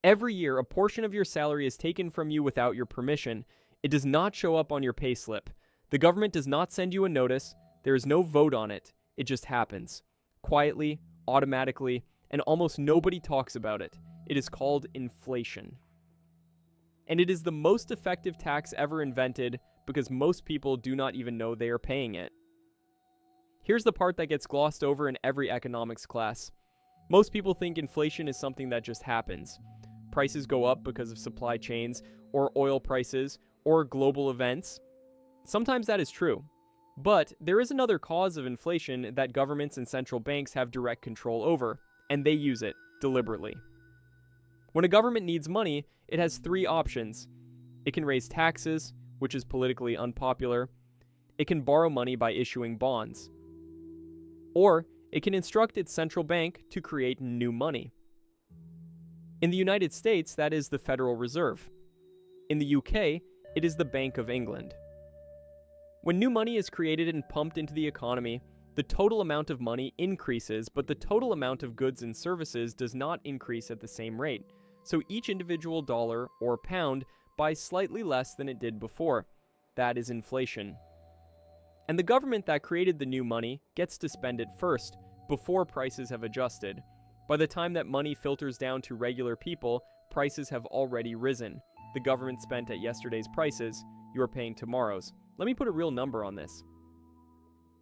Every year, a portion of your salary is taken from you without your permission. It does not show up on your payslip. The government does not send you a notice. There is no vote on it. It just happens. Quietly, automatically, and almost nobody talks about it. It is called inflation. And it is the most effective tax ever invented because most people do not even know they are paying it. Here's the part that gets glossed over in every economics class. Most people think inflation is something that just happens. Prices go up because of supply chains, or oil prices, or global events. Sometimes that is true. But there is another cause of inflation that governments and central banks have direct control over, and they use it deliberately. When a government needs money, it has three options. It can raise taxes, which is politically unpopular. It can borrow money by issuing bonds. Or it can instruct its central bank to create new money. In the United States, that is the Federal Reserve. In the UK, it is the Bank of England. When new money is created and pumped into the economy, the total amount of money increases, but the total amount of goods and services does not increase at the same rate. So each individual dollar or pound buys slightly less than it did before. That is inflation. And the government that created the new money gets to spend it first, before prices have adjusted. By the time that money filters down to regular people, prices have already risen. The government spent at yesterday's prices, you are paying tomorrow's. Let me put a real number on this.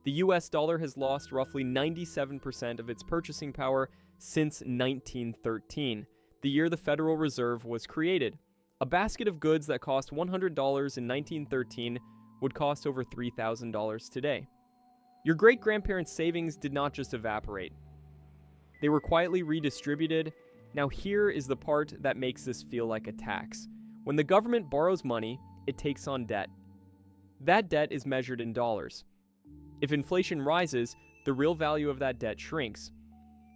The US dollar has lost roughly 97% of its purchasing power since 1913, the year the Federal Reserve was created. A basket of goods that cost $100 in 1913 would cost over $3,000 today. Your great-grandparents' savings did not just evaporate. They were quietly redistributed. Now here is the part that makes this feel like a tax. When the government borrows money, it takes on debt. That debt is measured in dollars. If inflation rises, the real value of that debt shrinks.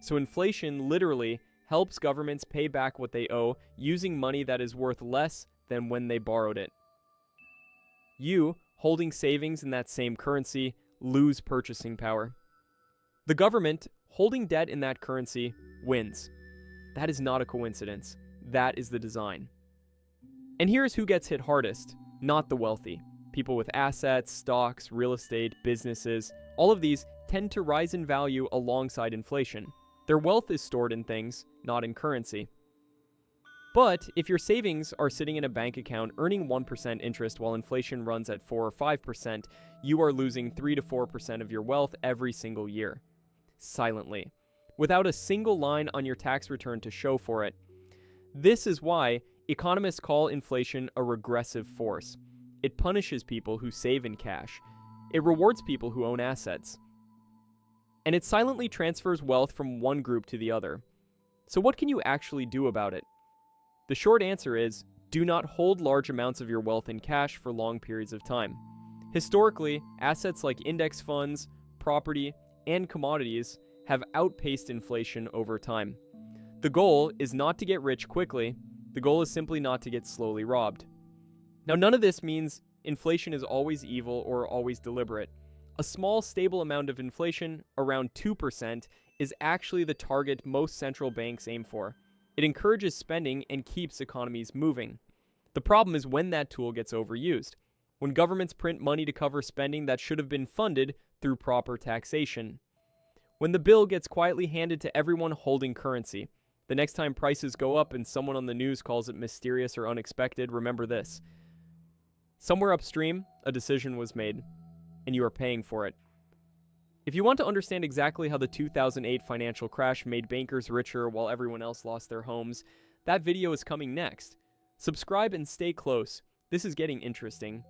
So inflation literally helps governments pay back what they owe using money that is worth less than when they borrowed it. You, holding savings in that same currency, lose purchasing power. The government, holding debt in that currency, wins. That is not a coincidence. That is the design. And here's who gets hit hardest, not the wealthy. People with assets, stocks, real estate, businesses, all of these tend to rise in value alongside inflation. Their wealth is stored in things, not in currency. But if your savings are sitting in a bank account earning 1% interest while inflation runs at 4 or 5%, you are losing 3 to 4% of your wealth every single year. Silently. Without a single line on your tax return to show for it. This is why economists call inflation a regressive force. It punishes people who save in cash. It rewards people who own assets. And it silently transfers wealth from one group to the other. So what can you actually do about it? The short answer is, do not hold large amounts of your wealth in cash for long periods of time. Historically, assets like index funds, property, and commodities have outpaced inflation over time. The goal is not to get rich quickly. The goal is simply not to get slowly robbed. Now, none of this means inflation is always evil or always deliberate. A small, stable amount of inflation, around 2%, is actually the target most central banks aim for. It encourages spending and keeps economies moving. The problem is when that tool gets overused. When governments print money to cover spending that should have been funded through proper taxation. When the bill gets quietly handed to everyone holding currency. The next time prices go up and someone on the news calls it mysterious or unexpected, remember this. Somewhere upstream, a decision was made, and you are paying for it. If you want to understand exactly how the 2008 financial crash made bankers richer while everyone else lost their homes, that video is coming next. Subscribe and stay close. This is getting interesting.